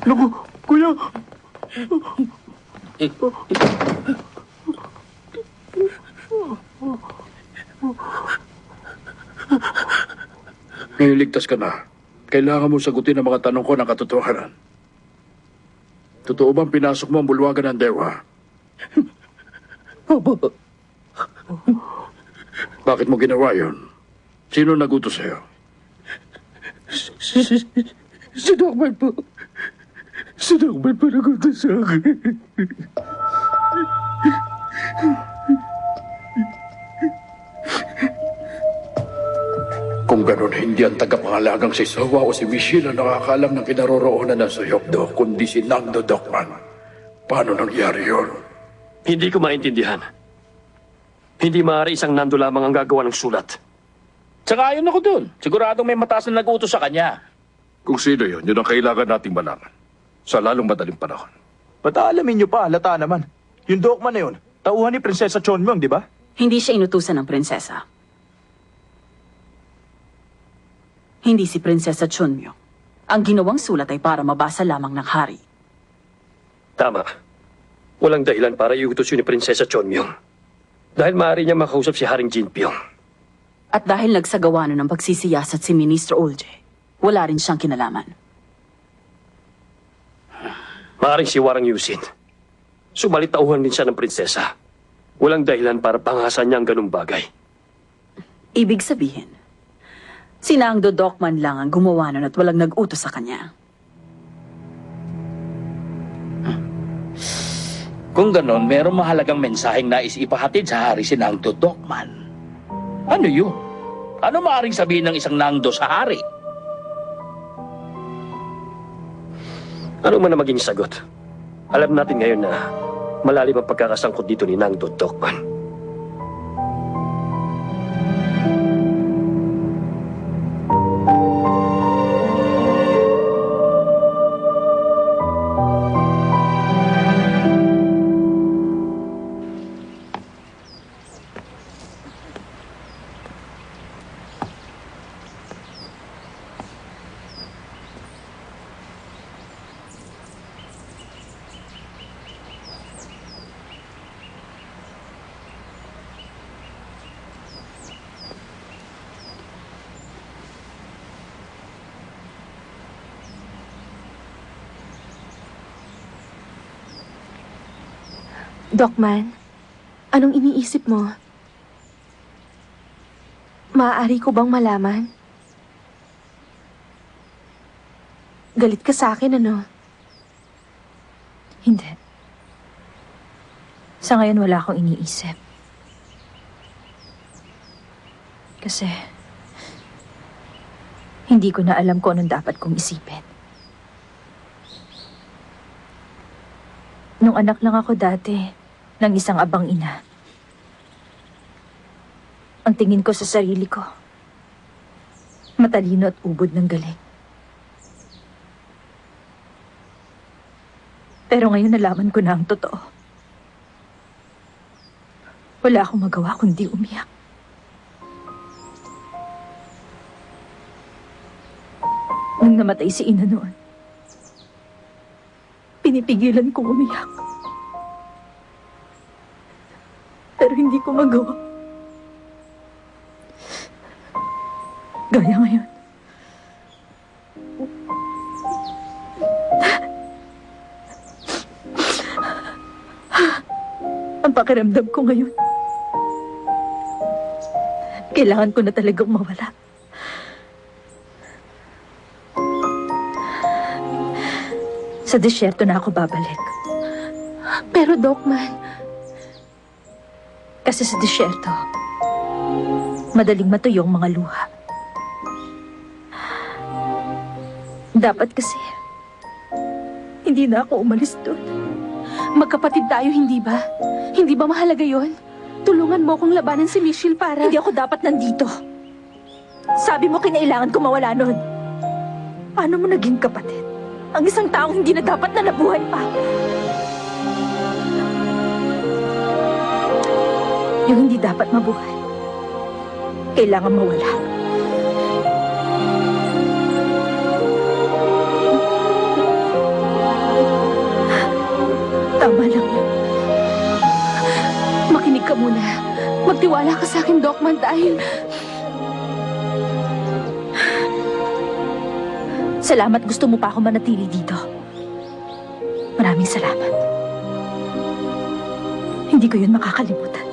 Naku, kuya! Eh, Ngayon ligtas ka na. Kailangan mo sagutin ang mga tanong ko ng katotohanan. Totoo bang pinasok mo ang bulwagan ng Dewa? Opo. Bakit mo ginawa yun? Sino nagutos sa'yo? Si Dogman po. Si Dogman po nagutos sa akin. Kung ganun, hindi ang tagapangalagang si Sawa o si Michelle ang nakakalam ng kinaroroonan ng Suyokdo, kundi si Nando Dokman. Paano nangyari yun? Hindi ko maintindihan. Hindi maaari isang Nando lamang ang gagawa ng sulat. Tsaka ayon ako dun. Siguradong may mataas na nag-utos sa kanya. Kung sino yun, yun ang kailangan nating malaman. Sa lalong madaling panahon. Ba't aalamin niyo pa? Halata naman. Yung Dokman na yun, tauhan ni Prinsesa Chonmyong, di ba? Hindi siya inutusan ng prinsesa. Hindi si Prinsesa Chunmyo. Ang ginawang sulat ay para mabasa lamang ng hari. Tama. Walang dahilan para iutos yun ni Prinsesa Chonmyong. Dahil maaari niya makausap si Haring Jinpyong. At dahil nagsagawa na ng pagsisiyasat si Ministro Olje, wala rin siyang kinalaman. Maaring si Warang Yusin. Subalit tauhan din siya ng prinsesa. Walang dahilan para pangasan niya ang ganung bagay. Ibig sabihin, si Nangdo Dokman lang ang gumawa nun at walang nag-utos sa kanya. Kung ganon, merong mahalagang mensaheng nais ipahatid sa hari si Nangdo Dokman. Ano yun? Ano maaaring sabihin ng isang Nangdo sa hari? Ano man na maging sagot, alam natin ngayon na malalim ang pagkakasangkot dito ni Nangdo Dokman. Dokman, anong iniisip mo? Maaari ko bang malaman? Galit ka sa akin, ano? Hindi. Sa ngayon wala akong iniisip. Kasi hindi ko na alam kung anong dapat kong isipin. Nung anak lang ako dati, ng isang abang ina, ang tingin ko sa sarili ko, matalino at ubod ng galing. Pero ngayon nalaman ko na ang totoo. Wala akong magawa kundi umiyak. Nung namatay si ina noon, pinipigilan kong umiyak. Pero hindi ko magawa. Gaya ngayon. Ang pakiramdam ko ngayon, kailangan ko na talagang mawala. Sa disyerto na ako babalik. Pero Dokman, Kasi sa disyerto, madaling matuyong mga luha. Dapat kasi, hindi na ako umalis doon. magkapatid tayo, hindi ba? Hindi ba mahalaga yon? Tulungan mo kong labanan si Michelle para... Hindi ako dapat nandito. Sabi mo kinailangan ko mawala noon. Paano mo naging kapatid? Ang isang taong hindi na dapat na nabuhay pa. Yung hindi dapat mabuhay, kailangan mawala. Tama lang yun. Makinig ka muna. Magtiwala ka sa akin, Docman, dahil... Salamat, gusto mo pa ako manatili dito. Maraming salamat. Hindi ko yun makakalimutan.